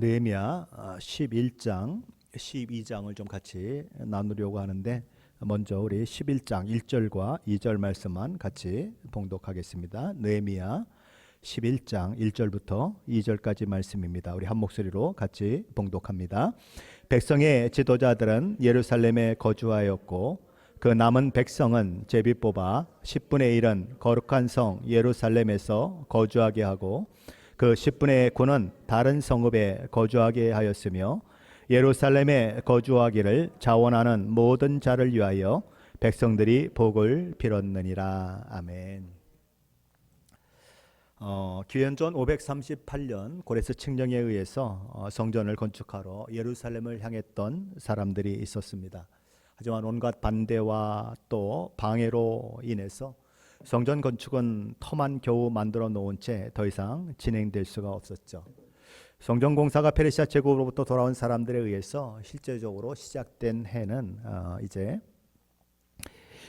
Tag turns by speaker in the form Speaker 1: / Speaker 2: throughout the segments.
Speaker 1: 느헤미야 11장, 12장을 좀 같이 나누려고 하는데 먼저 우리 11장 1절과 2절 말씀만 같이 봉독하겠습니다. 느헤미야 11장 1절부터 2절까지 말씀입니다. 우리 한 목소리로 같이 봉독합니다. 백성의 지도자들은 예루살렘에 거주하였고 그 남은 백성은 제비 뽑아 10분의 1은 거룩한 성 예루살렘에서 거주하게 하고 그 10분의 9는 다른 성읍에 거주하게 하였으며 예루살렘에 거주하기를 자원하는 모든 자를 위하여 백성들이 복을 빌었느니라. 아멘. 기원전 538년 고레스 칙령에 의해서 성전을 건축하러 예루살렘을 향했던 사람들이 있었습니다. 하지만 온갖 반대와 또 방해로 인해서 성전 건축은 터만 겨우 만들어 놓은 채 더 이상 진행될 수가 없었죠. 성전 공사가 페르시아 제국으로부터 돌아온 사람들에 의해서 실제적으로 시작된 해는 이제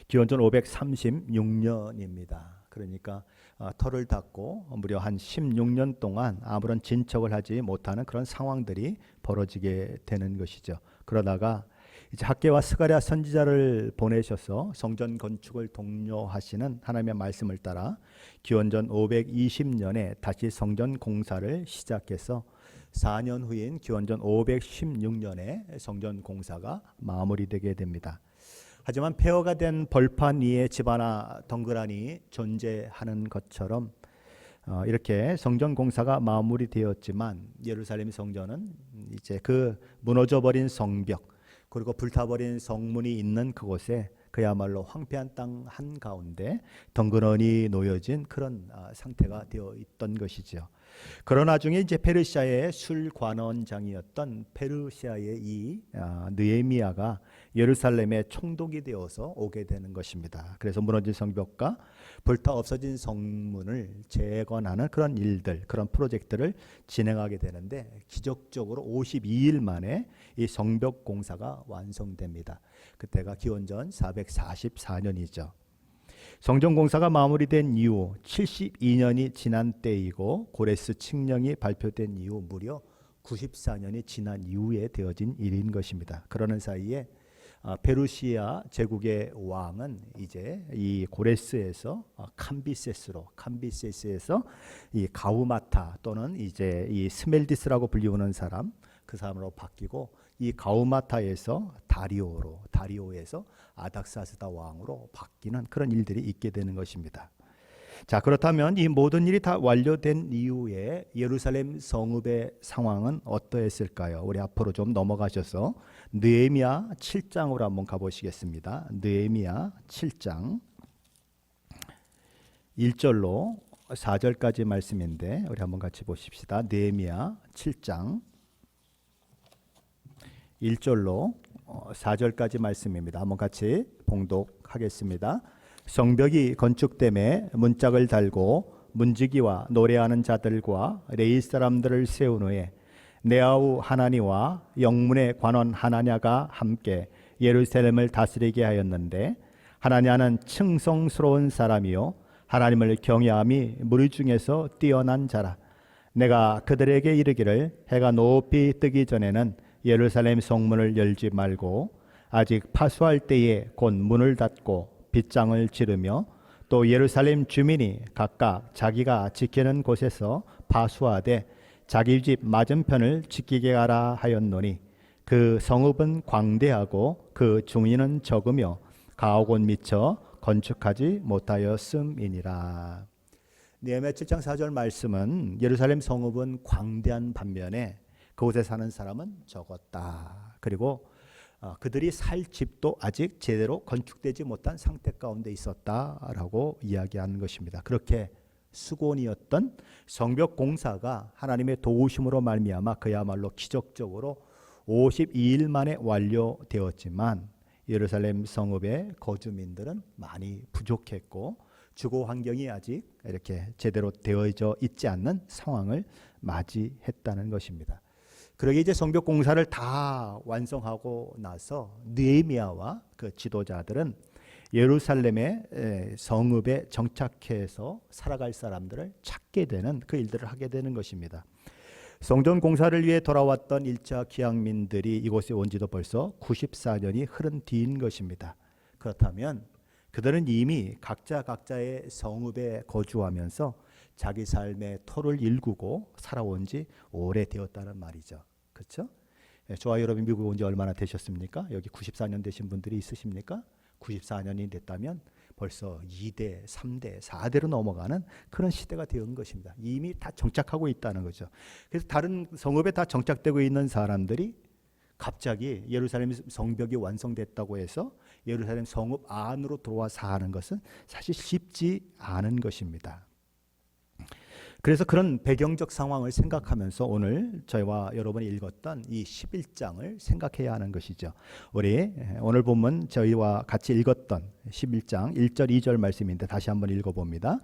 Speaker 1: 기원전 536년입니다. 그러니까 터를 닫고 무려 한 16년 동안 아무런 진척을 하지 못하는 그런 상황들이 벌어지게 되는 것이죠. 그러다가 이제 학개와 스가랴 선지자를 보내셔서 성전 건축을 독려하시는 하나님의 말씀을 따라 기원전 520년에 다시 성전 공사를 시작해서 4년 후인 기원전 516년에 성전 공사가 마무리되게 됩니다. 하지만 폐허가 된 벌판 위에 집 하나 덩그러니 존재하는 것처럼 이렇게 성전 공사가 마무리되었지만 예루살렘 성전은 이제 그 무너져버린 성벽 그리고 불타버린 성문이 있는 그곳에 그야말로 황폐한 땅 한가운데 덩그러니 놓여진 그런 상태가 되어 있던 것이죠. 그러나 중에 이제 페르시아의 술관원장이었던 페르시아의 이 느헤미야가 예루살렘에 총독이 되어서 오게 되는 것입니다. 그래서 무너진 성벽과 불타 없어진 성문을 재건하는 그런 일들, 그런 프로젝트를 진행하게 되는데 기적적으로 52일 만에 이 성벽 공사가 완성됩니다. 그때가 기원전 444년이죠. 성전 공사가 마무리된 이후 72년이 지난 때이고 고레스 칙령이 발표된 이후 무려 94년이 지난 이후에 되어진 일인 것입니다. 그러는 사이에 페르시아 제국의 왕은 이제 이 고레스에서 캄비세스에서 이 가우마타 또는 이제 이 스멜디스라고 불리우는 사람 그 사람으로 바뀌고 이 가우마타에서 다리오에서 아닥사스다 왕으로 바뀌는 그런 일들이 있게 되는 것입니다. 자, 그렇다면 이 모든 일이 다 완료된 이후에 예루살렘 성읍의 상황은 어떠했을까요? 우리 앞으로 좀 넘어가셔서 느헤미야 7장으로 한번 가보시겠습니다. 느헤미야 7장 1절로 4절까지 말씀인데 우리 한번 같이 보십시다. 느헤미야 7장 1절로 4절까지 말씀입니다. 한번 같이 봉독하겠습니다. 성벽이 건축됨에 문짝을 달고 문지기와 노래하는 자들과 레위 사람들을 세운 후에 네아우 하나니와 영문의 관원 하나냐가 함께 예루살렘을 다스리게 하였는데 하나냐는 층성스러운 사람이요 하나님을 경외함이 무리 중에서 뛰어난 자라. 내가 그들에게 이르기를 해가 높이 뜨기 전에는 예루살렘 성문을 열지 말고 아직 파수할 때에 곧 문을 닫고 빗장을 지르며 또 예루살렘 주민이 각각 자기가 지키는 곳에서 파수하되 자기 집 맞은편을 지키게 하라 하였노니 그 성읍은 광대하고 그 중인은 적으며 가옥은 미쳐 건축하지 못하였음이니라. 느헤미야 7장 4절 말씀은 예루살렘 성읍은 광대한 반면에 그곳에 사는 사람은 적었다. 그리고 그들이 살 집도 아직 제대로 건축되지 못한 상태 가운데 있었다라고 이야기하는 것입니다. 그렇게 수곤이었던 성벽 공사가 하나님의 도우심으로 말미암아 그야말로 기적적으로 52일 만에 완료되었지만 예루살렘 성읍의 거주민들은 많이 부족했고 주거 환경이 아직 이렇게 제대로 되어져 있지 않는 상황을 맞이했다는 것입니다. 그러게 이제 성벽 공사를 다 완성하고 나서 느헤미야와 그 지도자들은 예루살렘의 성읍에 정착해서 살아갈 사람들을 찾게 되는 그 일들을 하게 되는 것입니다. 성전 공사를 위해 돌아왔던 1차 기약민들이 이곳에 온 지도 벌써 94년이 흐른 뒤인 것입니다. 그렇다면 그들은 이미 각자의 성읍에 거주하면서 자기 삶의 터를 일구고 살아온 지 오래되었다는 말이죠. 그렇죠? 저와 여러분 미국에 온 지 얼마나 되셨습니까? 여기 94년 되신 분들이 있으십니까? 94년이 됐다면 벌써 2대, 3대, 4대로 넘어가는 그런 시대가 되은 것입니다. 이미 다 정착하고 있다는 거죠. 그래서 다른 성읍에 다 정착되고 있는 사람들이 갑자기 예루살렘 성벽이 완성됐다고 해서 예루살렘 성읍 안으로 들어와 사는 것은 사실 쉽지 않은 것입니다. 그래서 그런 배경적 상황을 생각하면서 오늘 저희와 여러분이 읽었던 이 11장을 생각해야 하는 것이죠. 우리 오늘 본문 저희와 같이 읽었던 11장 1절 2절 말씀인데 다시 한번 읽어봅니다.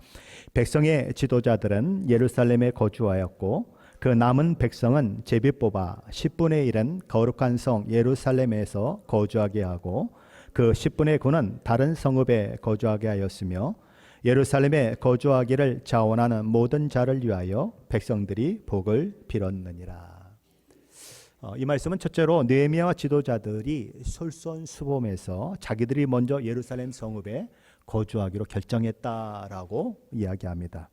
Speaker 1: 백성의 지도자들은 예루살렘에 거주하였고 그 남은 백성은 제비 뽑아 10분의 1은 거룩한 성 예루살렘에서 거주하게 하고 그 10분의 9는 다른 성읍에 거주하게 하였으며 예루살렘에 거주하기를 자원하는 모든 자를 위하여 백성들이 복을 빌었느니라. 이 말씀은 첫째로 느헤미야와 지도자들이 솔선수범해서 자기들이 먼저 예루살렘 성읍에 거주하기로 결정했다라고 이야기합니다.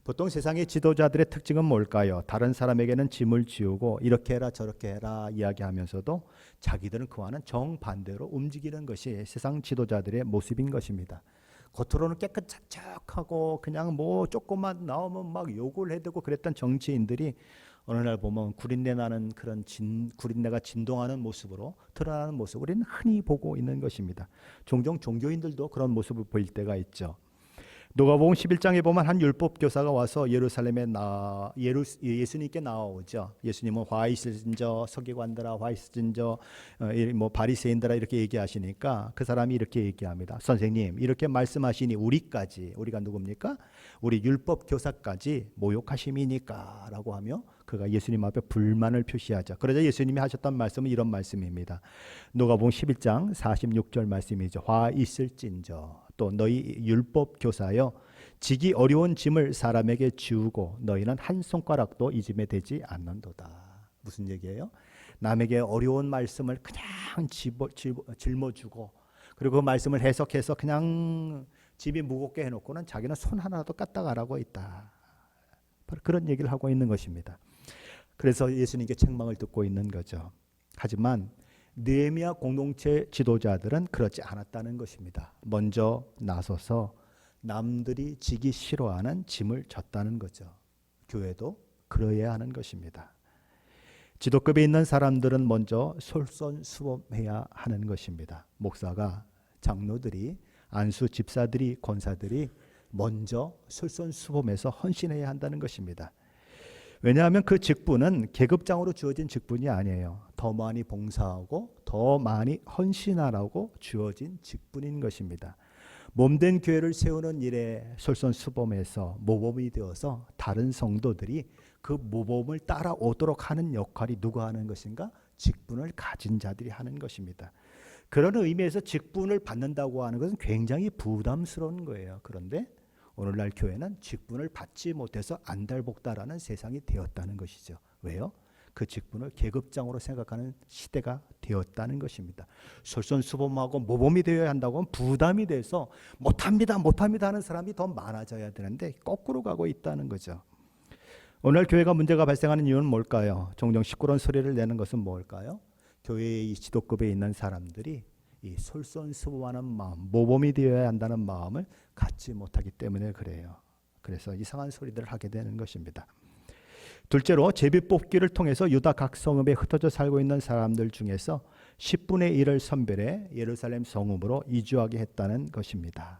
Speaker 1: 보통 세상의 지도자들의 특징은 뭘까요? 다른 사람에게는 짐을 지우고 이렇게 해라 저렇게 해라 이야기하면서도 자기들은 그와는 정반대로 움직이는 것이 세상 지도자들의 모습인 것입니다. 겉으로는 깨끗착착하고 그냥 뭐 조금만 나오면 막 욕을 해대고 그랬던 정치인들이 어느 날 보면 구린내 나는 그런 구린내가 진동하는 모습으로 드러나는 모습 우리는 흔히 보고 있는 것입니다. 종종 종교인들도 그런 모습을 보일 때가 있죠. 누가복음 11장에 보면 한 율법 교사가 와서 예루살렘에 예수님께 나오죠. 예수님은 화 있으신저 서기관들아 화 있으신저 뭐 바리새인들아 이렇게 얘기하시니까 그 사람이 이렇게 얘기합니다. 선생님 이렇게 말씀하시니 우리가 누굽니까? 우리 율법 교사까지 모욕하심이니까 라고 하며 그가 예수님 앞에 불만을 표시하죠. 그러자 예수님이 하셨던 말씀은 이런 말씀입니다. 누가복음 11장 46절 말씀이죠. 화 있을진저 또 너희 율법 교사여 지기 어려운 짐을 사람에게 지우고 너희는 한 손가락도 이 짐에 대지 않는도다. 무슨 얘기예요? 남에게 어려운 말씀을 그냥 짊어주고 그리고 그 말씀을 해석해서 그냥 짐이 무겁게 해놓고는 자기는 손 하나도 까딱하라고 있다. 바로 그런 얘기를 하고 있는 것입니다. 그래서 예수님께 책망을 듣고 있는 거죠. 하지만 느헤미야 공동체 지도자들은 그렇지 않았다는 것입니다. 먼저 나서서 남들이 지기 싫어하는 짐을 졌다는 거죠. 교회도 그러해야 하는 것입니다. 지도급에 있는 사람들은 먼저 솔선수범해야 하는 것입니다. 목사가, 장로들이, 안수 집사들이, 권사들이 먼저 솔선수범해서 헌신해야 한다는 것입니다. 왜냐하면 그 직분은 계급장으로 주어진 직분이 아니에요. 더 많이 봉사하고 더 많이 헌신하라고 주어진 직분인 것입니다. 몸된 교회를 세우는 일에 솔선수범해서 모범이 되어서 다른 성도들이 그 모범을 따라오도록 하는 역할이 누가 하는 것인가? 직분을 가진 자들이 하는 것입니다. 그런 의미에서 직분을 받는다고 하는 것은 굉장히 부담스러운 거예요. 그런데 오늘날 교회는 직분을 받지 못해서 안달복달하는 세상이 되었다는 것이죠. 왜요? 그 직분을 계급장으로 생각하는 시대가 되었다는 것입니다. 솔선수범하고 모범이 되어야 한다고 하면 부담이 돼서 못합니다 하는 사람이 더 많아져야 되는데 거꾸로 가고 있다는 거죠. 오늘 교회가 문제가 발생하는 이유는 뭘까요? 종종 시끄러운 소리를 내는 것은 뭘까요? 교회의 지도급에 있는 사람들이 이 솔선수범하는 마음, 모범이 되어야 한다는 마음을 갖지 못하기 때문에 그래요. 그래서 이상한 소리들을 하게 되는 것입니다. 둘째로 제비뽑기를 통해서 유다 각 성읍에 흩어져 살고 있는 사람들 중에서 10분의 1을 선별해 예루살렘 성읍으로 이주하게 했다는 것입니다.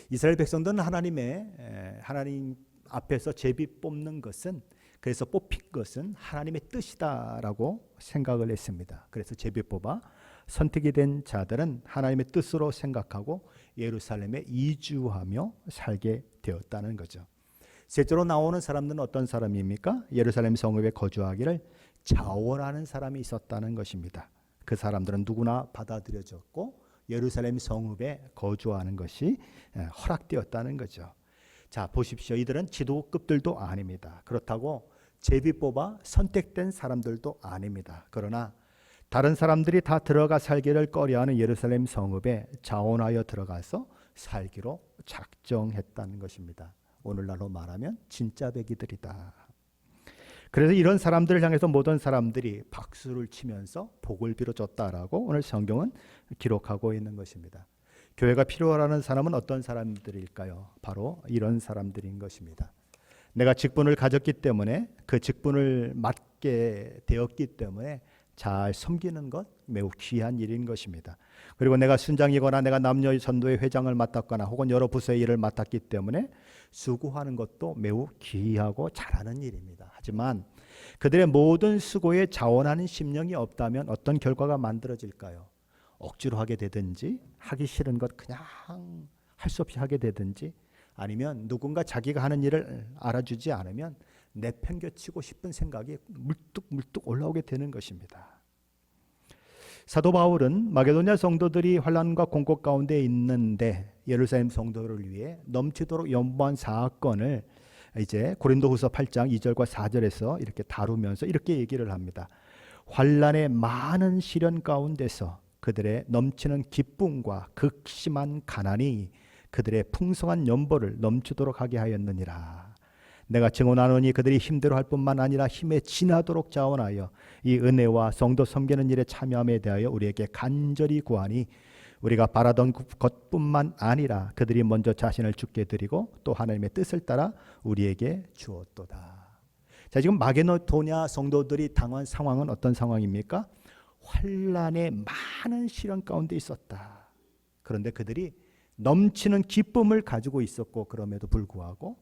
Speaker 1: 이스라엘 백성들은 하나님 앞에서 제비 뽑는 것은 그래서 뽑힌 것은 하나님의 뜻이다라고 생각을 했습니다. 그래서 제비 뽑아 선택이 된 자들은 하나님의 뜻으로 생각하고 예루살렘에 이주하며 살게 되었다는 거죠. 셋째로 나오는 사람들은 어떤 사람입니까? 예루살렘 성읍에 거주하기를 자원하는 사람이 있었다는 것입니다. 그 사람들은 누구나 받아들여졌고 예루살렘 성읍에 거주하는 것이 허락되었다는 거죠. 자, 보십시오. 이들은 지도급들도 아닙니다. 그렇다고 제비 뽑아 선택된 사람들도 아닙니다. 그러나 다른 사람들이 다 들어가 살기를 꺼려하는 예루살렘 성읍에 자원하여 들어가서 살기로 작정했다는 것입니다. 오늘날로 말하면 진짜 배기들이다. 그래서 이런 사람들을 향해서 모든 사람들이 박수를 치면서 복을 빌어줬다라고 오늘 성경은 기록하고 있는 것입니다. 교회가 필요하라는 사람은 어떤 사람들일까요? 바로 이런 사람들인 것입니다. 내가 직분을 가졌기 때문에 그 직분을 맡게 되었기 때문에 잘 섬기는 것 매우 귀한 일인 것입니다. 그리고 내가 순장이거나 내가 남녀 전도회 회장을 맡았거나 혹은 여러 부서의 일을 맡았기 때문에 수고하는 것도 매우 귀하고 잘하는 일입니다. 하지만 그들의 모든 수고에 자원하는 심령이 없다면 어떤 결과가 만들어질까요? 억지로 하게 되든지 하기 싫은 것 그냥 할 수 없이 하게 되든지 아니면 누군가 자기가 하는 일을 알아주지 않으면 내팽개치고 싶은 생각이 물뚝물뚝 올라오게 되는 것입니다. 사도 바울은 마게도냐 성도들이 환난과 공고 가운데 있는데 예루살렘 성도를 위해 넘치도록 연보한 사건을 이제 고린도후서 8장 2절과 4절에서 이렇게 다루면서 이렇게 얘기를 합니다. 환난의 많은 시련 가운데서 그들의 넘치는 기쁨과 극심한 가난이 그들의 풍성한 연보를 넘치도록 하게 하였느니라. 내가 증언하노니 그들이 힘대로 할 뿐만 아니라 힘에 지나도록 자원하여 이 은혜와 성도 섬기는 일에 참여함에 대하여 우리에게 간절히 구하니 우리가 바라던 것뿐만 아니라 그들이 먼저 자신을 주께 드리고 또 하나님의 뜻을 따라 우리에게 주었도다. 자, 지금 마게도냐 성도들이 당한 상황은 어떤 상황입니까? 환난의 많은 시련 가운데 있었다. 그런데 그들이 넘치는 기쁨을 가지고 있었고 그럼에도 불구하고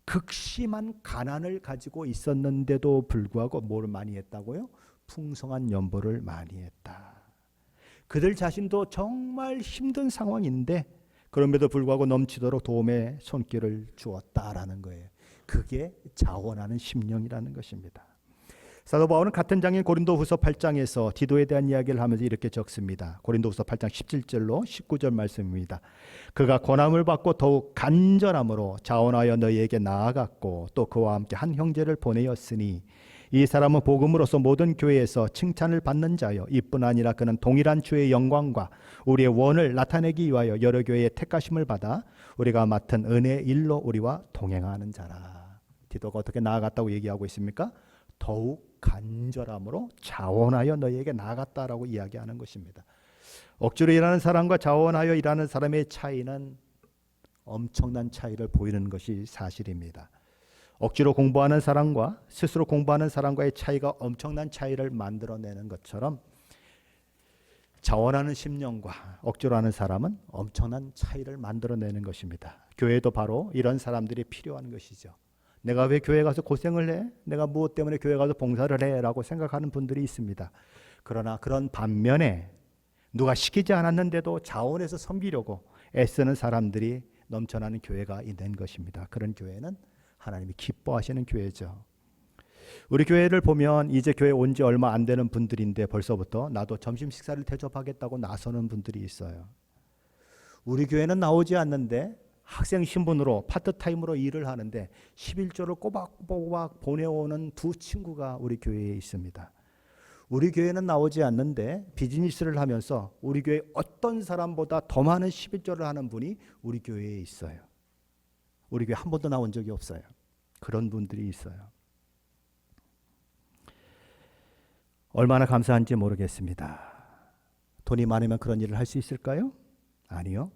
Speaker 1: 극심한 가난을 가지고 있었는데도 불구하고 뭘 많이 했다고요? 풍성한 연보를 많이 했다. 그들 자신도 정말 힘든 상황인데 그럼에도 불구하고 넘치도록 도움의 손길을 주었다라는 거예요. 그게 자원하는 심령이라는 것입니다. 사도 바울은 같은 장인 고린도후서 8장에서 디도에 대한 이야기를 하면서 이렇게 적습니다. 고린도후서 8장 17절로 19절 말씀입니다. 그가 고난을 받고 더욱 간절함으로 자원하여 너희에게 나아갔고 또 그와 함께 한 형제를 보내었으니 이 사람은 복음으로서 모든 교회에서 칭찬을 받는 자요 이뿐 아니라 그는 동일한 주의 영광과 우리의 원을 나타내기 위하여 여러 교회의 택하심을 받아 우리가 맡은 은혜의 일로 우리와 동행하는 자라. 디도가 어떻게 나아갔다고 얘기하고 있습니까? 더욱 간절함으로 자원하여 너희에게 나아갔다라고 이야기하는 것입니다. 억지로 일하는 사람과 자원하여 일하는 사람의 차이는 엄청난 차이를 보이는 것이 사실입니다. 억지로 공부하는 사람과 스스로 공부하는 사람과의 차이가 엄청난 차이를 만들어내는 것처럼 자원하는 심령과 억지로 하는 사람은 엄청난 차이를 만들어내는 것입니다. 교회도 바로 이런 사람들이 필요한 것이죠. 내가 왜 교회 가서 고생을 해? 내가 무엇 때문에 교회 가서 봉사를 해? 라고 생각하는 분들이 있습니다. 그러나 그런 반면에 누가 시키지 않았는데도 자원해서 섬기려고 애쓰는 사람들이 넘쳐나는 교회가 있는 것입니다. 그런 교회는 하나님이 기뻐하시는 교회죠. 우리 교회를 보면 이제 교회 온 지 얼마 안 되는 분들인데 벌써부터 나도 점심 식사를 대접하겠다고 나서는 분들이 있어요. 우리 교회는 나오지 않는데 학생 신분으로 파트타임으로 일을 하는데 11조를 꼬박꼬박 보내오는 두 친구가 우리 교회에 있습니다. 우리 교회는 나오지 않는데 비즈니스를 하면서 우리 교회 어떤 사람보다 더 많은 11조를 하는 분이 우리 교회에 있어요. 우리 교회 한 번도 나온 적이 없어요. 그런 분들이 있어요. 얼마나 감사한지 모르겠습니다. 돈이 많으면 그런 일을 할 수 있을까요? 아니요.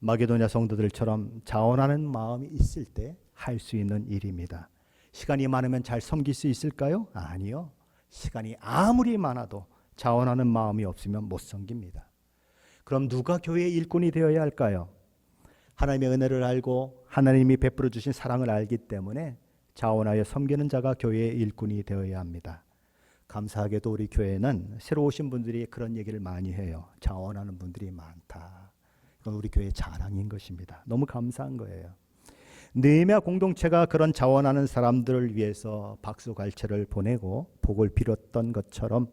Speaker 1: 마게도냐 성도들처럼 자원하는 마음이 있을 때 할 수 있는 일입니다. 시간이 많으면 잘 섬길 수 있을까요? 아니요. 시간이 아무리 많아도 자원하는 마음이 없으면 못 섬깁니다. 그럼 누가 교회의 일꾼이 되어야 할까요? 하나님의 은혜를 알고 하나님이 베풀어 주신 사랑을 알기 때문에 자원하여 섬기는 자가 교회의 일꾼이 되어야 합니다. 감사하게도 우리 교회는 새로 오신 분들이 그런 얘기를 많이 해요. 자원하는 분들이 많다. 이건 우리 교회의 자랑인 것입니다. 너무 감사한 거예요. 느헤미야 공동체가 그런 자원하는 사람들을 위해서 박수갈채를 보내고 복을 빌었던 것처럼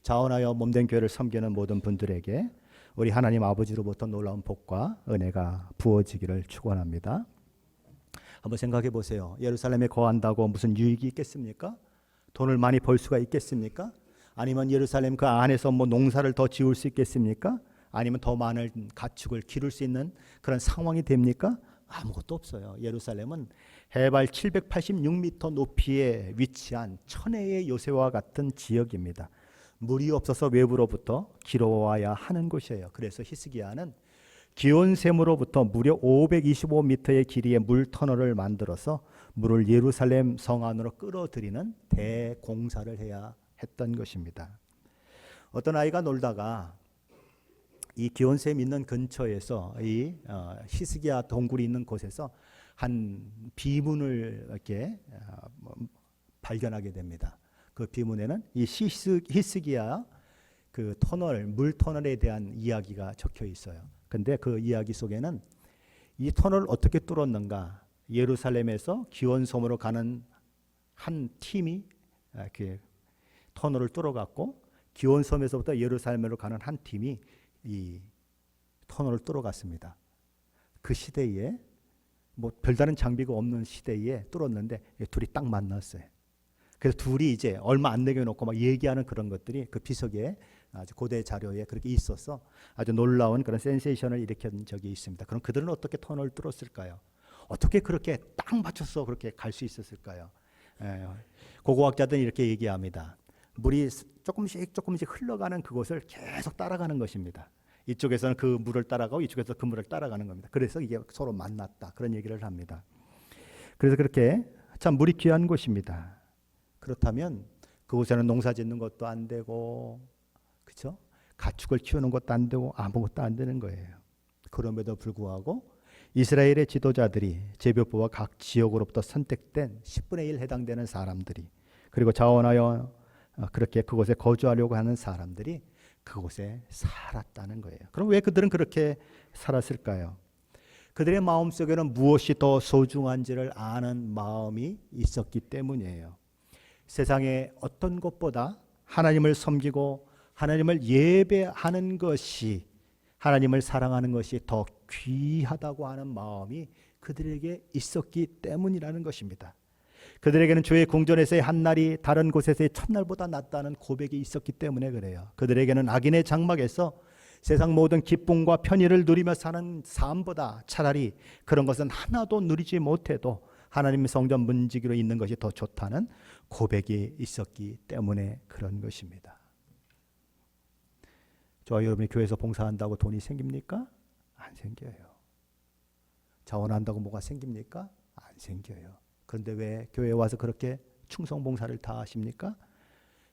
Speaker 1: 자원하여 몸된 교회를 섬기는 모든 분들에게 우리 하나님 아버지로부터 놀라운 복과 은혜가 부어지기를 축원합니다. 한번 생각해 보세요. 예루살렘에 거한다고 무슨 유익이 있겠습니까? 돈을 많이 벌 수가 있겠습니까? 아니면 예루살렘 그 안에서 뭐 농사를 더 지을 수 있겠습니까? 아니면 더 많은 가축을 기를 수 있는 그런 상황이 됩니까? 아무것도 없어요. 예루살렘은 해발 786m 높이에 위치한 천혜의 요새와 같은 지역입니다. 물이 없어서 외부로부터 길어와야 하는 곳이에요. 그래서 히스기야는 기온샘으로부터 무려 525m의 길이의 물 터널을 만들어서 물을 예루살렘 성 안으로 끌어들이는 대공사를 해야 했던 것입니다. 어떤 아이가 놀다가 이 기온샘 있는 근처에서 이 히스기야 동굴이 있는 곳에서 한 비문을 이렇게 발견하게 됩니다. 그 비문에는 이 히스기야 그 터널, 물 터널에 대한 이야기가 적혀 있어요. 근데 그 이야기 속에는 이 터널을 어떻게 뚫었는가? 예루살렘에서 기온섬으로 가는 한 팀이 이렇게 터널을 뚫어갔고, 기온섬에서부터 예루살렘으로 가는 한 팀이 이 터널을 뚫어갔습니다. 그 시대에 뭐 별다른 장비가 없는 시대에 뚫었는데 둘이 딱 만났어요. 그래서 둘이 이제 얼마 안 내겨놓고 막 얘기하는 그런 것들이 그 비석에 아주 고대 자료에 그렇게 있어서 아주 놀라운 그런 센세이션을 일으킨 적이 있습니다. 그럼 그들은 어떻게 터널을 뚫었을까요? 어떻게 그렇게 딱 맞춰서 그렇게 갈 수 있었을까요? 고고학자들은 이렇게 얘기합니다. 물이 조금씩 흘러가는 그곳을 계속 따라가는 것입니다. 이쪽에서는 그 물을 따라가고 이쪽에서 그 물을 따라가는 겁니다. 그래서 이게 서로 만났다, 그런 얘기를 합니다. 그래서 그렇게 참 물이 귀한 곳입니다. 그렇다면 그곳에는 농사 짓는 것도 안 되고, 그렇죠? 가축을 키우는 것도 안 되고 아무것도 안 되는 거예요. 그럼에도 불구하고 이스라엘의 지도자들이 제비업부와 각 지역으로부터 선택된 10분의 1 해당되는 사람들이, 그리고 자원하여 그렇게 그곳에 거주하려고 하는 사람들이 그곳에 살았다는 거예요. 그럼 왜 그들은 그렇게 살았을까요? 그들의 마음속에는 무엇이 더 소중한지를 아는 마음이 있었기 때문이에요. 세상의 어떤 것보다 하나님을 섬기고 하나님을 예배하는 것이, 하나님을 사랑하는 것이 더 귀하다고 하는 마음이 그들에게 있었기 때문이라는 것입니다. 그들에게는 주의 궁전에서의 한 날이 다른 곳에서의 첫날보다 낫다는 고백이 있었기 때문에 그래요. 그들에게는 악인의 장막에서 세상 모든 기쁨과 편의를 누리며 사는 삶보다 차라리 그런 것은 하나도 누리지 못해도 하나님의 성전 문지기로 있는 것이 더 좋다는 고백이 있었기 때문에 그런 것입니다. 저와 여러분이 교회에서 봉사한다고 돈이 생깁니까? 안 생겨요. 자원한다고 뭐가 생깁니까? 안 생겨요. 그런데 왜 교회에 와서 그렇게 충성봉사를 다 하십니까?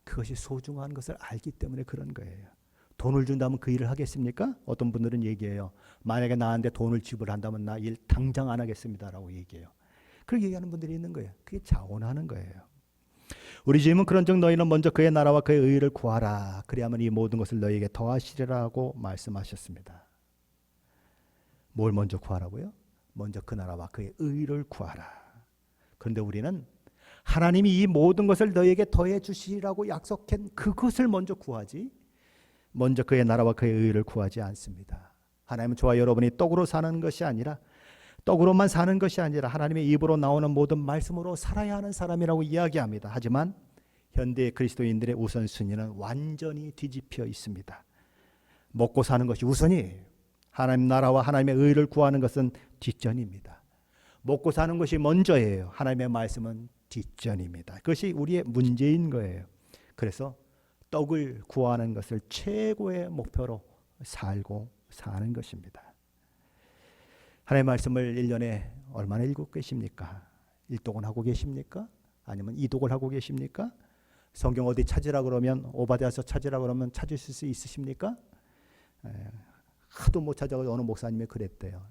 Speaker 1: 그것이 소중한 것을 알기 때문에 그런 거예요. 돈을 준다면 그 일을 하겠습니까? 어떤 분들은 얘기해요. 만약에 나한테 돈을 지불한다면 나 일 당장 안 하겠습니다라고 얘기해요. 그렇게 얘기하는 분들이 있는 거예요. 그게 자원하는 거예요. 우리 주님은 그런즉 너희는 먼저 그의 나라와 그의 의를 구하라. 그리하면 이 모든 것을 너희에게 더하시리라고 말씀하셨습니다. 뭘 먼저 구하라고요? 먼저 그 나라와 그의 의를 구하라. 그런데 우리는 하나님이 이 모든 것을 너희에게 더해 주시라고 약속한 그것을 먼저 구하지, 먼저 그의 나라와 그의 의를 구하지 않습니다. 하나님은 저와 여러분이 떡으로 사는 것이 아니라, 떡으로만 사는 것이 아니라 하나님의 입으로 나오는 모든 말씀으로 살아야 하는 사람이라고 이야기합니다. 하지만 현대 그리스도인들의 우선순위는 완전히 뒤집혀 있습니다. 먹고 사는 것이 우선이에요. 하나님 나라와 하나님의 의를 구하는 것은 뒷전입니다. 먹고 사는 것이 먼저예요. 하나님의 말씀은 뒷전입니다. 그것이 우리의 문제인 거예요. 그래서 떡을 구하는 것을 최고의 목표로 살고 사는 것입니다. 하나님의 말씀을 1년에 얼마나 읽고 계십니까? 1독은 하고 계십니까? 아니면 2독을 하고 계십니까? 성경 어디 찾으라 그러면, 오바댜서 찾으라 그러면 찾으실 수 있으십니까? 하도 못 찾아서 어느 목사님이 그랬대요.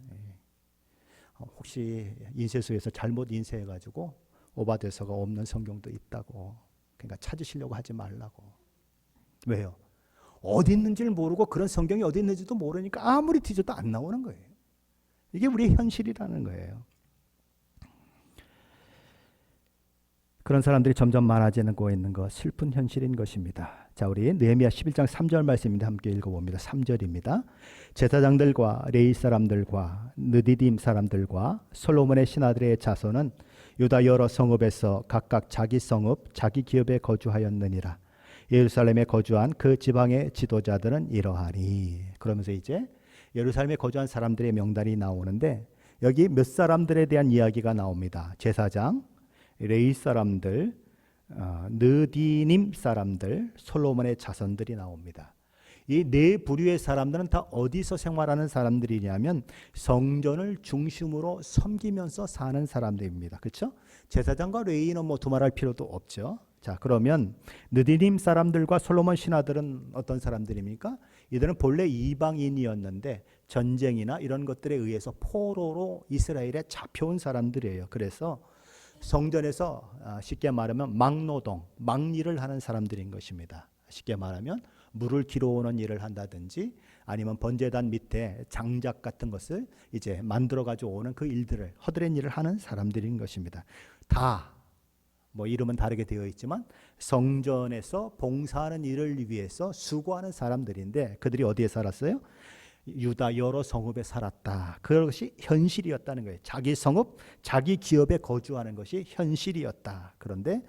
Speaker 1: 혹시 인쇄소에서 잘못 인쇄해가지고 오바댜서가 없는 성경도 있다고. 그러니까 찾으시려고 하지 말라고. 왜요? 어디 있는지를 모르고 그런 성경이 어디 있는지도 모르니까 아무리 뒤져도 안 나오는 거예요. 이게 우리의 현실이라는 거예요. 그런 사람들이 점점 많아지고 있는 것, 슬픈 현실인 것입니다. 자, 우리 느헤미야 11장 3절 말씀입니다. 함께 읽어봅니다. 3절입니다. 제사장들과 레위 사람들과 느디딤 사람들과 솔로몬의 신하들의 자손은 유다 여러 성읍에서 각각 자기 성읍, 자기 기업에 거주하였느니라. 예루살렘에 거주한 그 지방의 지도자들은 이러하니. 그러면서 이제 예루살렘에 거주한 사람들의 명단이 나오는데 여기 몇 사람들에 대한 이야기가 나옵니다. 제사장, 레위 사람들, 느디님 사람들, 솔로몬의 자손들이 나옵니다. 이 네 부류의 사람들은 다 어디서 생활하는 사람들이냐면 성전을 중심으로 섬기면서 사는 사람들입니다. 그렇죠? 제사장과 레위는 뭐 두말할 필요도 없죠. 자, 그러면 느디님 사람들과 솔로몬 신하들은 어떤 사람들입니까? 이들은 본래 이방인이었는데 전쟁이나 이런 것들에 의해서 포로로 이스라엘에 잡혀온 사람들이에요. 그래서 성전에서 쉽게 말하면 막노동, 막일을 하는 사람들인 것입니다. 쉽게 말하면 물을 길어오는 일을 한다든지 아니면 번제단 밑에 장작 같은 것을 이제 만들어 가지고 오는 그 일들을 허드렛 일을 하는 사람들인 것입니다. 다 뭐 이름은 다르게 되어 있지만 성전에서 봉사하는 일을 위해서 수고하는 사람들인데 그들이 어디에 살았어요? 유다 여러 성읍에 살았다. 그것이 현실이었다는 거예요. 자기 성읍, 자기 기업에 거주하는 것이 현실이었다. 그런데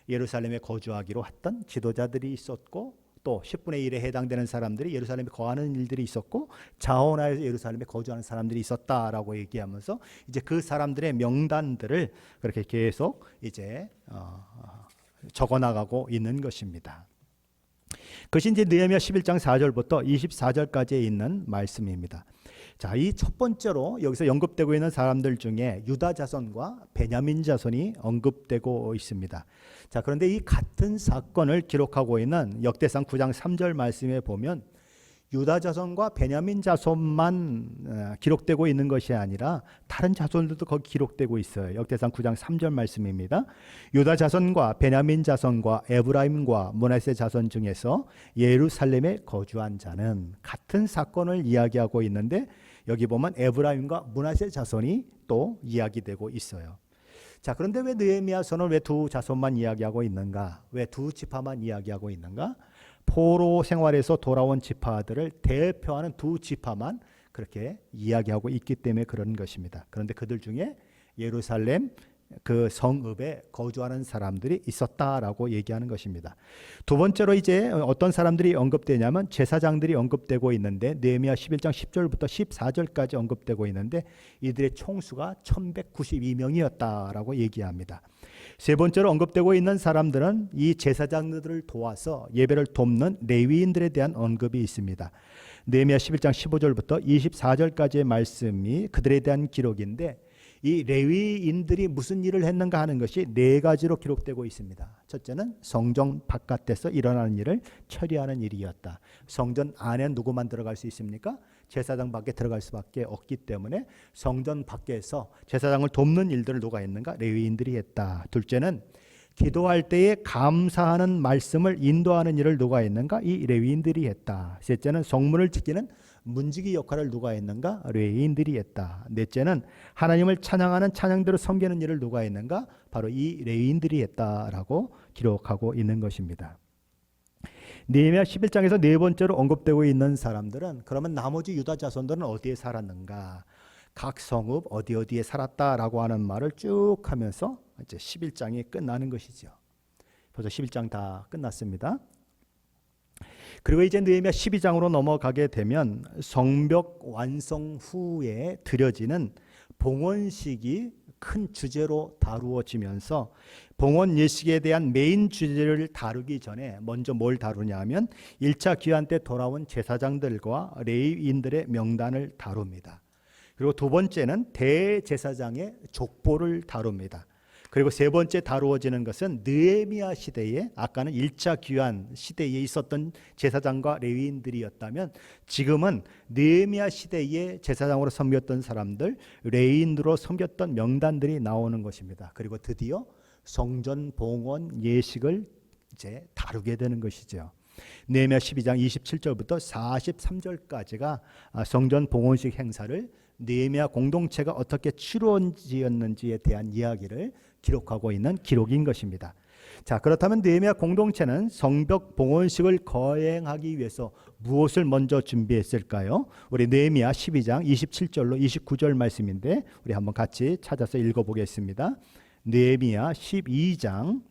Speaker 1: 예루살렘에 거주하기로 했던 지도자들이 있었고 또 10분의 1에 해당되는 사람들이 예루살렘에 거하는 일들이 있었고 자원하여서 예루살렘에 거주하는 사람들이 있었다라고 얘기하면서 이제 그 사람들의 명단들을 그렇게 계속 이제 적어나가고 있는 것입니다. 그것이 이제 느헤미야 11장 4절부터 24절까지에 있는 말씀입니다. 자, 이 첫 번째로 여기서 언급되고 있는 사람들 중에 유다 자손과 베냐민 자손이 언급되고 있습니다. 자, 그런데 이 같은 사건을 기록하고 있는 역대상 9장 3절 말씀에 보면 유다 자손과 베냐민 자손만 기록되고 있는 것이 아니라 다른 자손들도 거기 기록되고 있어요. 역대상 9장 3절 말씀입니다. 유다 자손과 베냐민 자손과 에브라임과 므낫세 자손 중에서 예루살렘에 거주한 자는 같은 사건을 이야기하고 있는데 여기 보면 에브라임과 므낫세 자손이 또 이야기되고 있어요. 자, 그런데 왜 느헤미야서는 왜 두 자손만 이야기하고 있는가? 왜 두 지파만 이야기하고 있는가? 포로 생활에서 돌아온 지파들을 대표하는 두 지파만 그렇게 이야기하고 있기 때문에 그런 것입니다. 그런데 그들 중에 예루살렘 그 성읍에 거주하는 사람들이 있었다라고 얘기하는 것입니다. 두 번째로 이제 어떤 사람들이 언급되냐면 제사장들이 언급되고 있는데 느헤미야 11장 10절부터 14절까지 언급되고 있는데 이들의 총수가 1192명이었다라고 얘기합니다. 세 번째로 언급되고 있는 사람들은 이 제사장들을 도와서 예배를 돕는 레위인들에 대한 언급이 있습니다. 느헤미야 11장 15절부터 24절까지의 말씀이 그들에 대한 기록인데 이 레위인들이 무슨 일을 했는가 하는 것이 네 가지로 기록되고 있습니다. 첫째는 성전 바깥에서 일어나는 일을 처리하는 일이었다. 성전 안에 누구만 들어갈 수 있습니까? 제사장 밖에 들어갈 수밖에 없기 때문에 성전 밖에서 제사장을 돕는 일들을 누가 했는가? 레위인들이 했다. 둘째는 기도할 때에 감사하는 말씀을 인도하는 일을 누가 했는가? 이 레위인들이 했다. 셋째는 성문을 지키는 문지기 역할을 누가 했는가? 레위인들이 했다. 넷째는 하나님을 찬양하는 찬양대로 섬기는 일을 누가 했는가? 바로 이 레위인들이 했다라고 기록하고 있는 것입니다. 느헤미야 11장에서 네 번째로 언급되고 있는 사람들은 그러면 나머지 유다 자손들은 어디에 살았는가? 각 성읍 어디에 살았다라고 하는 말을 쭉 하면서 이제 11장이 끝나는 것이죠. 벌써 11장 다 끝났습니다. 그리고 이제 느헤미야 12장으로 넘어가게 되면 성벽 완성 후에 드려지는 봉헌식이 큰 주제로 다루어지면서 봉헌 예식에 대한 메인 주제를 다루기 전에 먼저 뭘 다루냐 하면 1차 귀환 때 돌아온 제사장들과 레위인들의 명단을 다룹니다. 그리고 두 번째는 대제사장의 족보를 다룹니다. 그리고 세 번째 다루어지는 것은 느헤미야 시대에 아까는 1차 귀환 시대에 있었던 제사장과 레위인들이었다면 지금은 느헤미야 시대에 제사장으로 섬겼던 사람들, 레위인으로 섬겼던 명단들이 나오는 것입니다. 그리고 드디어 성전 봉헌 예식을 이제 다루게 되는 것이죠. 느헤미야 12장 27절부터 43절까지가 성전 봉헌식 행사를 느헤미야 공동체가 어떻게 치루어지었는지에 대한 이야기를 기록하고 있는 기록인 것입니다. 자, 그렇다면 느헤미야 공동체는 성벽 봉헌식을 거행하기 위해서 무엇을 먼저 준비했을까요? 우리 느헤미야 12장 27절로 29절 말씀인데 우리 한번 같이 찾아서 읽어보겠습니다. 느헤미야 12장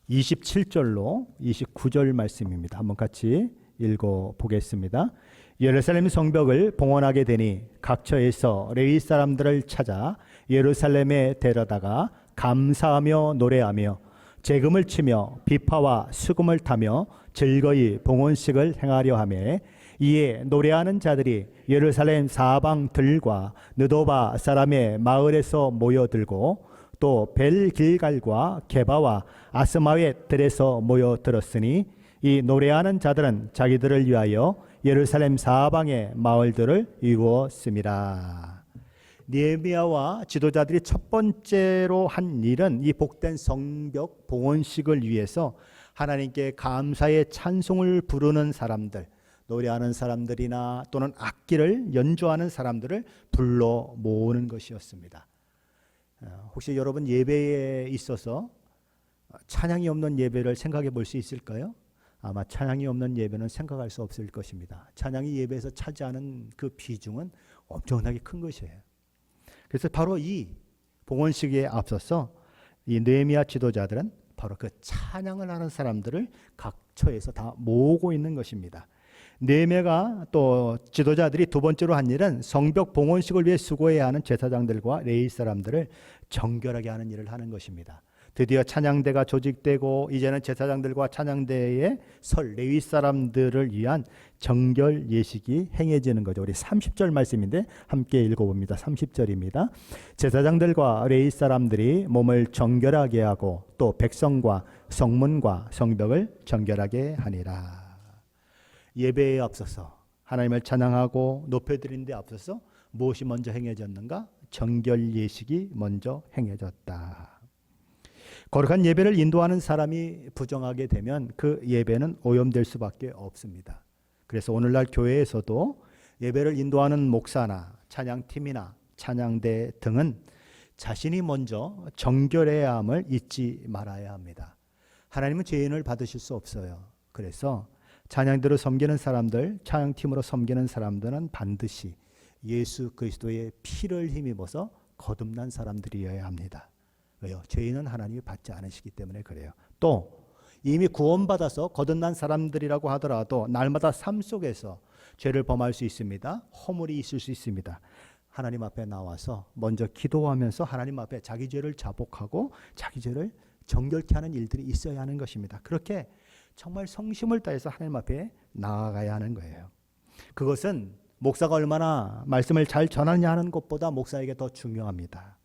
Speaker 1: 27절로 29절 말씀입니다. 한번 같이 읽어보겠습니다. 예루살렘 성벽을 봉헌하게 되니 각처에서 레위 사람들을 찾아 예루살렘에 데려다가 감사하며 노래하며 재금을 치며 비파와 수금을 타며 즐거이 봉헌식을 행하려 하매 이에 노래하는 자들이 예루살렘 사방들과 느도바 사람의 마을에서 모여들고 또 벨길갈과 게바와 아스마웻 들에서 모여들었으니 이 노래하는 자들은 자기들을 위하여 예루살렘 사방의 마을들을 이루었음이라. 느헤미야와 지도자들이 첫 번째로 한 일은 이 복된 성벽 봉헌식을 위해서 하나님께 감사의 찬송을 부르는 사람들, 노래하는 사람들이나 또는 악기를 연주하는 사람들을 불러 모으는 것이었습니다. 혹시 여러분 예배에 있어서 찬양이 없는 예배를 생각해 볼 수 있을까요? 아마 찬양이 없는 예배는 생각할 수 없을 것입니다. 찬양이 예배에서 차지하는 그 비중은 엄청나게 큰 것이에요. 그래서 바로 이 봉헌식에 앞서서 이 느헤미야 지도자들은 바로 그 찬양을 하는 사람들을 각처에서 다 모으고 있는 것입니다. 느헤미야가 또 지도자들이 두 번째로 한 일은 성벽 봉헌식을 위해 수고해야 하는 제사장들과 레위 사람들을 정결하게 하는 일을 하는 것입니다. 드디어 찬양대가 조직되고 이제는 제사장들과 찬양대에 설 레위 사람들을 위한 정결 예식이 행해지는 거죠. 우리 30절 말씀인데 함께 읽어봅니다. 30절입니다. 제사장들과 레위 사람들이 몸을 정결하게 하고 또 백성과 성문과 성벽을 정결하게 하니라. 예배에 앞서서 하나님을 찬양하고 높여드리는 데 앞서서 무엇이 먼저 행해졌는가? 정결 예식이 먼저 행해졌다. 거룩한 예배를 인도하는 사람이 부정하게 되면 그 예배는 오염될 수밖에 없습니다. 그래서 오늘날 교회에서도 예배를 인도하는 목사나 찬양팀이나 찬양대 등은 자신이 먼저 정결해야 함을 잊지 말아야 합니다. 하나님은 죄인을 받으실 수 없어요. 그래서 찬양대로 섬기는 사람들, 찬양팀으로 섬기는 사람들은 반드시 예수 그리스도의 피를 힘입어서 거듭난 사람들이어야 합니다. 왜요? 죄인은 하나님이 받지 않으시기 때문에 그래요. 또 이미 구원받아서 거듭난 사람들이라고 하더라도 날마다 삶 속에서 죄를 범할 수 있습니다. 허물이 있을 수 있습니다. 하나님 앞에 나와서 먼저 기도하면서 하나님 앞에 자기 죄를 자복하고 자기 죄를 정결케 하는 일들이 있어야 하는 것입니다. 그렇게 정말 성심을 다해서 하나님 앞에 나아가야 하는 거예요. 그것은 목사가 얼마나 말씀을 잘 전하느냐 하는 것보다 목사에게 더 중요합니다.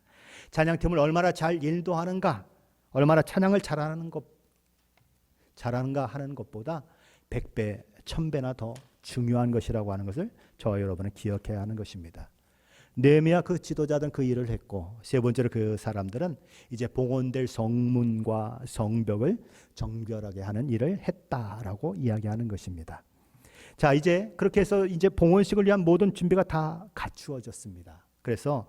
Speaker 1: 찬양팀을 얼마나 잘 인도하는가, 얼마나 찬양을 잘하는가 하는 것보다 100배, 1000배나 더 중요한 것이라고 하는 것을 저와 여러분은 기억해야 하는 것입니다. 느헤미야 그 지도자들은 그 일을 했고, 세 번째로 그 사람들은 이제 봉헌될 성문과 성벽을 정결하게 하는 일을 했다라고 이야기하는 것입니다. 자, 이제 그렇게 해서 이제 봉헌식을 위한 모든 준비가 다 갖추어졌습니다. 그래서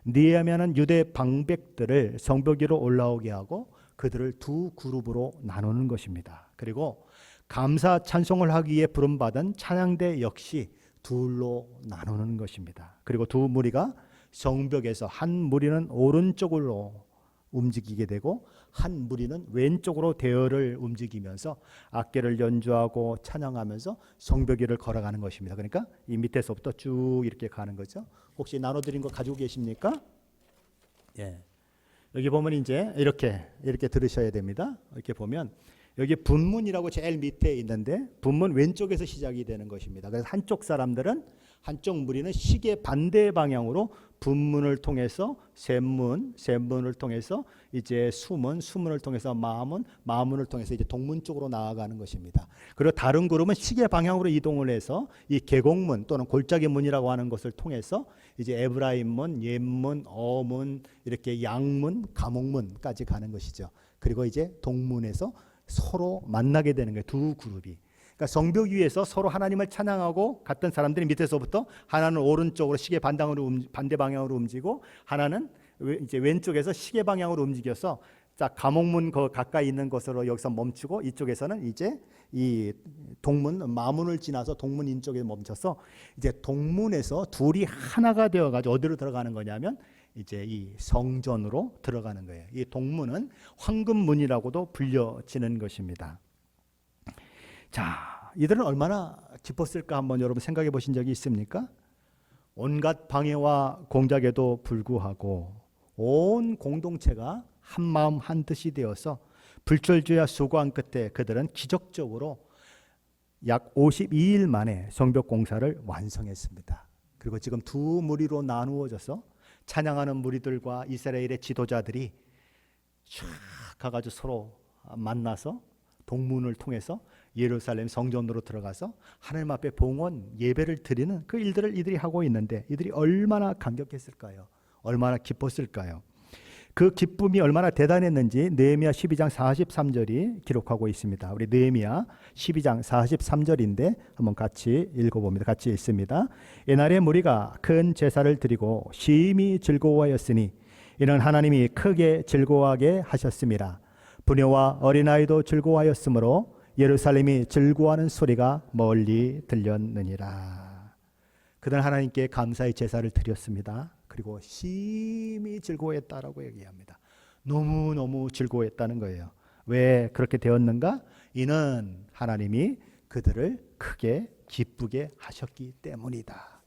Speaker 1: 느헤미야는 유대 방백들을 성벽 위로 올라오게 하고 그들을 두 그룹으로 나누는 것입니다. 그리고 감사 찬송을 하기 위해 부름받은 찬양대 역시 둘로 나누는 것입니다. 그리고 두 무리가 성벽에서 한 무리는 오른쪽으로 움직이게 되고 한 무리는 왼쪽으로 대열을 움직이면서 악기를 연주하고 찬양하면서 성벽 위를 걸어가는 것입니다. 그러니까 이 밑에서부터 쭉 이렇게 가는 거죠. 혹시 나눠드린 거 가지고 계십니까? 예. 여기 보면 이제 이렇게 들으셔야 됩니다. 이렇게 보면 여기 분문이라고 제일 밑에 있는데 분문 왼쪽에서 시작이 되는 것입니다. 그래서 한쪽 사람들은 한쪽 무리는 시계 반대 방향으로 분문을 통해서 셋문을 통해서 이제 수문을 통해서 마문을 통해서 이제 동문 쪽으로 나아가는 것입니다. 그리고 다른 그룹은 시계 방향으로 이동을 해서 이 계곡문 또는 골짜기 문이라고 하는 것을 통해서 이제 에브라임문, 옘문, 어문, 이렇게 양문, 가목문까지 가는 것이죠. 그리고 이제 동문에서 서로 만나게 되는 거예요. 두 그룹이. 그러니까 성벽 위에서 서로 하나님을 찬양하고 갔던 사람들이 밑에서부터 하나는 오른쪽으로 시계 반대 방향으로 움직이고 하나는 이제 왼쪽에서 시계 방향으로 움직여서 자 감옥문 가까이 있는 곳으로 여기서 멈추고 이쪽에서는 이제 이 동문 마문을 지나서 동문 인쪽에 멈춰서 이제 동문에서 둘이 하나가 되어가지고 어디로 들어가는 거냐면 이제 이 성전으로 들어가는 거예요. 이 동문은 황금문이라고도 불려지는 것입니다. 자, 이들은 얼마나 기뻤을까 한번 여러분 생각해 보신 적이 있습니까? 온갖 방해와 공작에도 불구하고 온 공동체가 한 마음 한 뜻이 되어서 불철주야 수고한 끝에 그들은 기적적으로 약 52일 만에 성벽 공사를 완성했습니다. 그리고 지금 두 무리로 나누어져서 찬양하는 무리들과 이스라엘의 지도자들이 쫙 가가지고 서로 만나서 동문을 통해서 예루살렘 성전으로 들어가서 하나님 앞에 봉헌 예배를 드리는 그 일들을 이들이 하고 있는데 이들이 얼마나 감격했을까요? 얼마나 기뻤을까요? 그 기쁨이 얼마나 대단했는지 느헤미야 12장 43절이 기록하고 있습니다. 우리 느헤미야 12장 43절인데 한번 같이 읽어봅니다. 같이 읽습니다. 이날에 무리가 큰 제사를 드리고 심히 즐거워하였으니 이는 하나님이 크게 즐거워하게 하셨습니다. 부녀와 어린아이도 즐거워하였으므로 예루살렘이 즐거워하는 소리가 멀리 들렸느니라. 그들은 하나님께 감사의 제사를 드렸습니다. 그리고 심히 즐거워했다라고 얘기합니다. 너무너무 즐거워했다는 거예요. 왜 그렇게 되었는가? 이는 하나님이 그들을 크게 기쁘게 하셨기 때문이다.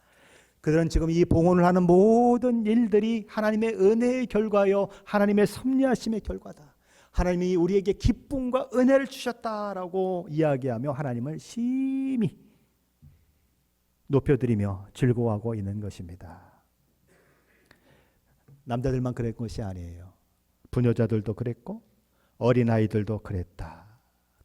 Speaker 1: 그들은 지금 이 봉헌을 하는 모든 일들이 하나님의 은혜의 결과요, 하나님의 섭리하심의 결과다. 하나님이 우리에게 기쁨과 은혜를 주셨다라고 이야기하며 하나님을 심히 높여드리며 즐거워하고 있는 것입니다. 남자들만 그랬던 것이 아니에요. 부녀자들도 그랬고 어린아이들도 그랬다.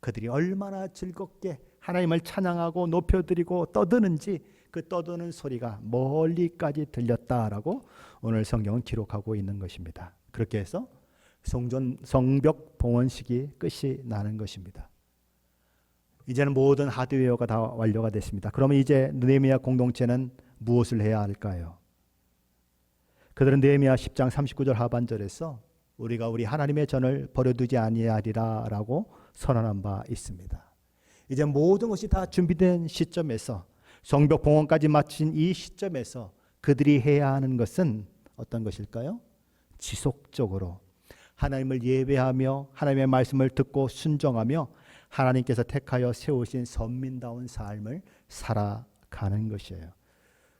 Speaker 1: 그들이 얼마나 즐겁게 하나님을 찬양하고 높여드리고 떠드는지 그 떠드는 소리가 멀리까지 들렸다라고 오늘 성경은 기록하고 있는 것입니다. 그렇게 해서 성벽 봉헌식이 끝이 나는 것입니다. 이제는 모든 하드웨어가 다 완료가 됐습니다. 그러면 이제 느헤미야 공동체는 무엇을 해야 할까요? 그들은 느헤미야 10장 39절 하반절에서 우리가 우리 하나님의 전을 버려두지 아니하리라 라고 선언한 바 있습니다. 이제 모든 것이 다 준비된 시점에서 성벽 봉헌까지 마친 이 시점에서 그들이 해야 하는 것은 어떤 것일까요? 지속적으로 하나님을 예배하며 하나님의 말씀을 듣고 순종하며 하나님께서 택하여 세우신 선민다운 삶을 살아가는 것이에요.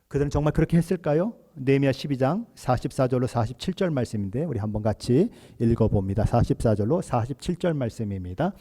Speaker 1: 그들은 정말 그렇게 했을까요? 느헤미야 12장 44절로 47절 말씀인데 우리 한번 같이 읽어봅니다. 44절로 47절 말씀입니다.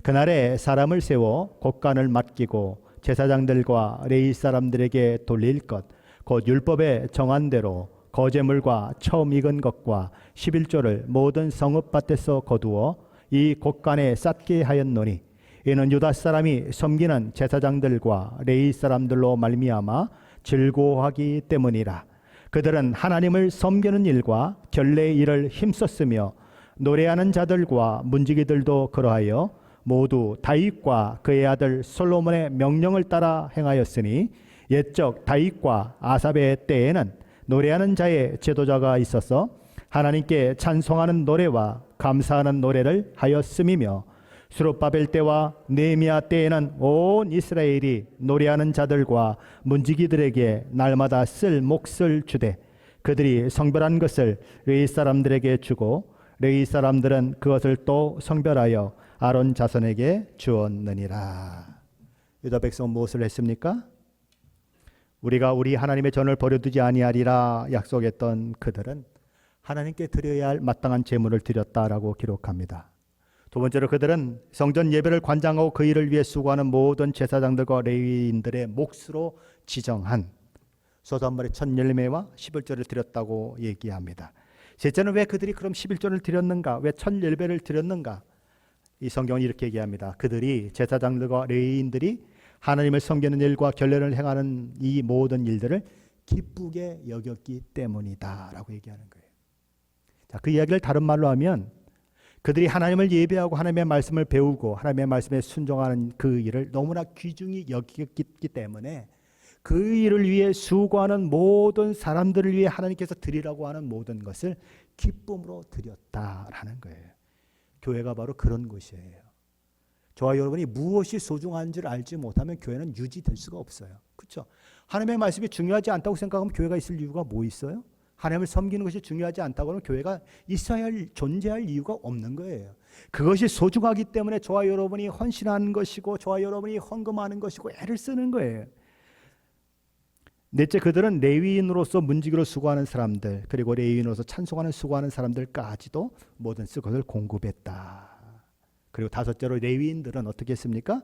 Speaker 1: 그날에 사람을 세워 곳간을 맡기고 제사장들과 레위 사람들에게 돌릴 것 곧 율법에 정한 대로 거제물과 처음 익은 것과 11조를 모든 성읍밭에서 거두어 이 곳간에 쌓게 하였노니 이는 유다 사람이 섬기는 제사장들과 레위 사람들로 말미암아 즐거워하기 때문이라. 그들은 하나님을 섬기는 일과 결례의 일을 힘썼으며 노래하는 자들과 문지기들도 그러하여 모두 다윗과 그의 아들 솔로몬의 명령을 따라 행하였으니 옛적 다윗과 아삽의 때에는 노래하는 자의 제도자가 있어서 하나님께 찬송하는 노래와 감사하는 노래를 하였음이며 스룹바벨 때와 느헤미야 때에는 온 이스라엘이 노래하는 자들과 문지기들에게 날마다 쓸 몫을 주되 그들이 성별한 것을 레위 사람들에게 주고 레위 사람들은 그것을 또 성별하여 아론 자손에게 주었느니라. 유다 백성은 무엇을 했습니까? 우리가 우리 하나님의 전을 버려두지 아니하리라 약속했던 그들은 하나님께 드려야 할 마땅한 제물을 드렸다라고 기록합니다. 두 번째로 그들은 성전 예배를 관장하고 그 일을 위해 수고하는 모든 제사장들과 레위인들의 몫으로 지정한 소도 한 마리 첫 열매와 11조를 드렸다고 얘기합니다. 셋째는 왜 그들이 그럼 11조를 드렸는가? 왜 첫 열매를 드렸는가? 이 성경은 이렇게 얘기합니다. 그들이 제사장들과 레위인들이 하나님을 섬기는 일과 결례를 행하는 이 모든 일들을 기쁘게 여겼기 때문이다 라고 얘기하는 거예요. 자, 그 이야기를 다른 말로 하면 그들이 하나님을 예배하고 하나님의 말씀을 배우고 하나님의 말씀에 순종하는 그 일을 너무나 귀중히 여겼기 때문에 그 일을 위해 수고하는 모든 사람들을 위해 하나님께서 드리라고 하는 모든 것을 기쁨으로 드렸다라는 거예요. 교회가 바로 그런 곳이에요. 저와 여러분이 무엇이 소중한 줄 알지 못하면 교회는 유지될 수가 없어요. 그렇죠? 하나님의 말씀이 중요하지 않다고 생각하면 교회가 있을 이유가 뭐 있어요? 하나님을 섬기는 것이 중요하지 않다고 하면 교회가 있어야 할, 존재할 이유가 없는 거예요. 그것이 소중하기 때문에 저와 여러분이 헌신하는 것이고 저와 여러분이 헌금하는 것이고 애를 쓰는 거예요. 넷째, 그들은 레위인으로서 문지기로 수고하는 사람들, 그리고 레위인으로서 찬송하는 수고하는 사람들까지도 모든 것을 공급했다. 그리고 다섯째로 레위인들은 어떻게 했습니까?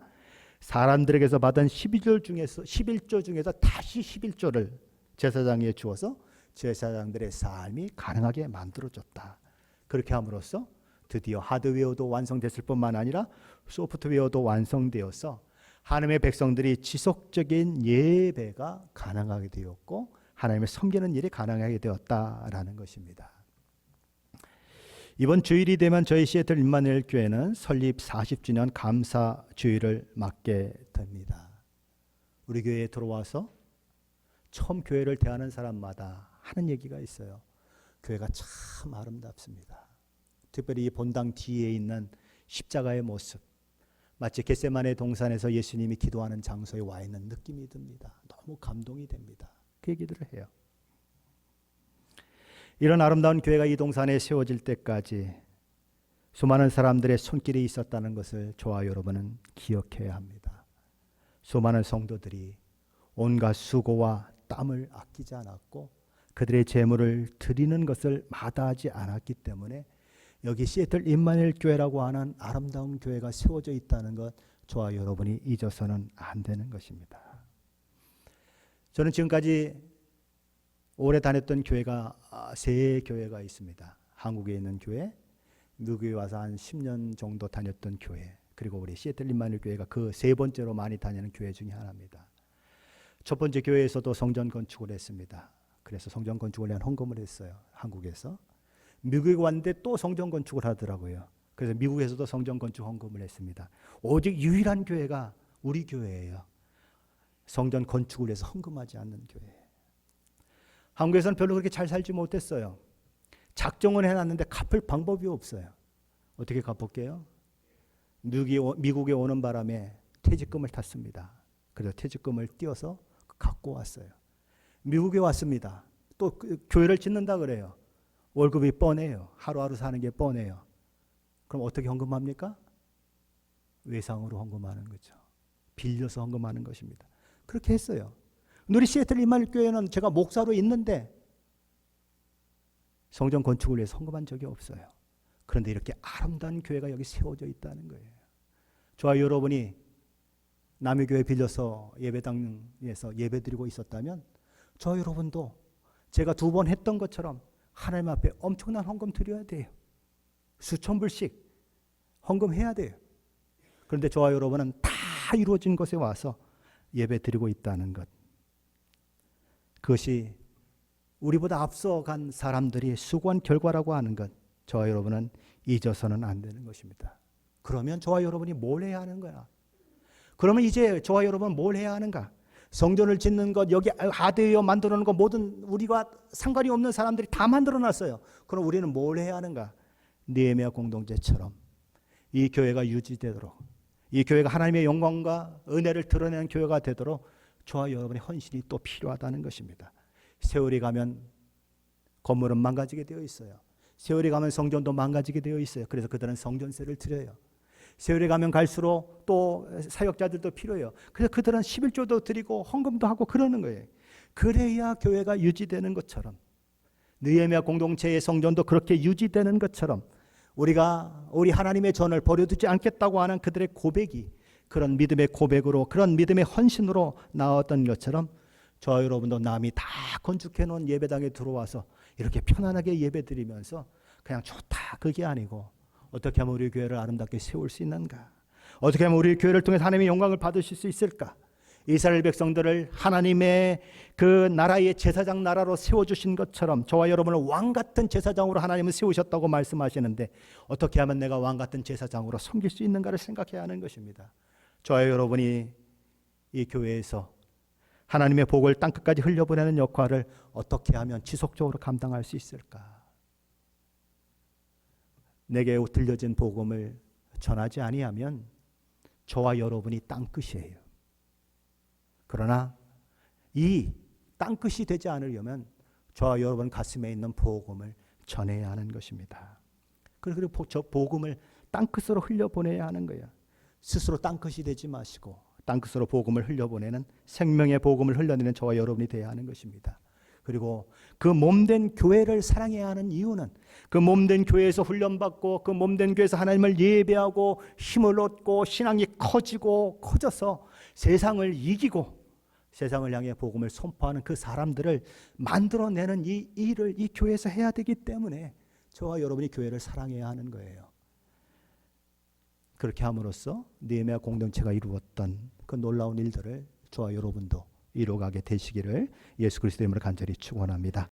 Speaker 1: 사람들에게서 받은 11조 중에서 다시 11조를 제사장에게 주어서 제사장들의 삶이 가능하게 만들어줬다. 그렇게 함으로써 드디어 하드웨어도 완성됐을 뿐만 아니라 소프트웨어도 완성되어서 하나님의 백성들이 지속적인 예배가 가능하게 되었고 하나님을 섬기는 일이 가능하게 되었다라는 것입니다. 이번 주일이 되면 저희 시애틀 임마누엘 교회는 설립 40주년 감사 주일을 맞게 됩니다. 우리 교회에 들어와서 처음 교회를 대하는 사람마다 하는 얘기가 있어요. 교회가 참 아름답습니다. 특별히 이 본당 뒤에 있는 십자가의 모습, 마치 겟세마네 동산에서 예수님이 기도하는 장소에 와 있는 느낌이 듭니다. 너무 감동이 됩니다. 그 얘기들을 해요. 이런 아름다운 교회가 이 동산에 세워질 때까지 수많은 사람들의 손길이 있었다는 것을 저와 여러분은 기억해야 합니다. 수많은 성도들이 온갖 수고와 땀을 아끼지 않았고 그들의 재물을 드리는 것을 마다하지 않았기 때문에 여기 시애틀 임마누엘 교회라고 하는 아름다운 교회가 세워져 있다는 것 저와 여러분이 잊어서는 안 되는 것입니다. 저는 지금까지 오래 다녔던 교회가 세 교회가 있습니다. 한국에 있는 교회, 미국에 와서 한 10년 정도 다녔던 교회, 그리고 우리 시애틀 임마누엘 교회가 그 세 번째로 많이 다니는 교회 중에 하나입니다. 첫 번째 교회에서도 성전 건축을 했습니다. 그래서 성전 건축을 위한 헌금을 했어요. 한국에서. 미국에 왔는데 또 성전 건축을 하더라고요. 그래서 미국에서도 성전 건축 헌금을 했습니다. 오직 유일한 교회가 우리 교회예요. 성전 건축을 위해서 헌금하지 않는 교회. 한국에서는 별로 그렇게 잘 살지 못했어요. 작정은 해놨는데 갚을 방법이 없어요. 어떻게 갚을게요? 미국에 오는 바람에 퇴직금을 탔습니다. 그래서 퇴직금을 띄어서 갖고 왔어요. 미국에 왔습니다. 또 교회를 짓는다 그래요. 월급이 뻔해요. 하루하루 사는 게 뻔해요. 그럼 어떻게 헌금합니까? 외상으로 헌금하는 거죠. 빌려서 헌금하는 것입니다. 그렇게 했어요. 우리 시애틀 임마누엘 교회는 제가 목사로 있는데 성전 건축을 위해서 헌금한 적이 없어요. 그런데 이렇게 아름다운 교회가 여기 세워져 있다는 거예요. 저와 여러분이 남의 교회 빌려서 예배당에서 예배드리고 있었다면 저 여러분도 제가 2번 했던 것처럼 하나님 앞에 엄청난 헌금 드려야 돼요. 수천 불씩 헌금해야 돼요. 그런데 저와 여러분은 다 이루어진 곳에 와서 예배드리고 있다는 것. 그것이 우리보다 앞서간 사람들이 수고한 결과라고 하는 것. 저와 여러분은 잊어서는 안 되는 것입니다. 그러면 저와 여러분이 뭘 해야 하는 거야? 그러면 이제 저와 여러분은 뭘 해야 하는가? 성전을 짓는 것, 여기 하드웨어 만들어 놓은 것 모든 우리가 상관이 없는 사람들이 다 만들어 놨어요. 그럼 우리는 뭘 해야 하는가? 느헤미야 공동체처럼 이 교회가 유지되도록, 이 교회가 하나님의 영광과 은혜를 드러내는 교회가 되도록 저와 여러분의 헌신이 또 필요하다는 것입니다. 세월이 가면 건물은 망가지게 되어 있어요. 세월이 가면 성전도 망가지게 되어 있어요. 그래서 그들은 성전세를 드려요. 세월이 가면 갈수록 또 사역자들도 필요해요. 그래서 그들은 11조도 드리고 헌금도 하고 그러는 거예요. 그래야 교회가 유지되는 것처럼, 느헤미야 공동체의 성전도 그렇게 유지되는 것처럼 우리가 우리 하나님의 전을 버려두지 않겠다고 하는 그들의 고백이 그런 믿음의 고백으로, 그런 믿음의 헌신으로 나왔던 것처럼 저와 여러분도 남이 다 건축해 놓은 예배당에 들어와서 이렇게 편안하게 예배드리면서 그냥 좋다 그게 아니고 어떻게 하면 우리 교회를 아름답게 세울 수 있는가? 어떻게 하면 우리 교회를 통해 하나님의 영광을 받으실 수 있을까? 이스라엘 백성들을 하나님의 그 나라의 제사장 나라로 세워주신 것처럼 저와 여러분을 왕 같은 제사장으로 하나님은 세우셨다고 말씀하시는데, 어떻게 하면 내가 왕 같은 제사장으로 섬길 수 있는가를 생각해야 하는 것입니다. 저와 여러분이 이 교회에서 하나님의 복을 땅끝까지 흘려보내는 역할을 어떻게 하면 지속적으로 감당할 수 있을까? 내게 들려진 복음을 전하지 아니하면 저와 여러분이 땅끝이에요. 그러나 이 땅끝이 되지 않으려면 저와 여러분 가슴에 있는 복음을 전해야 하는 것입니다. 그리고 저 복음을 땅끝으로 흘려보내야 하는 거예요. 스스로 땅끝이 되지 마시고 땅끝으로 복음을 흘려보내는, 생명의 복음을 흘려내는 저와 여러분이 되어야 하는 것입니다. 그리고 그 몸된 교회를 사랑해야 하는 이유는, 그 몸된 교회에서 훈련받고 그 몸된 교회에서 하나님을 예배하고 힘을 얻고 신앙이 커져서 세상을 이기고 세상을 향해 복음을 선포하는 그 사람들을 만들어내는 이 일을 이 교회에서 해야 되기 때문에 저와 여러분이 교회를 사랑해야 하는 거예요. 그렇게 함으로써 느헤미야 공동체가 이루었던 그 놀라운 일들을 저와 여러분도 이루어가게 되시기를 예수 그리스도의 이름으로 간절히 축원합니다.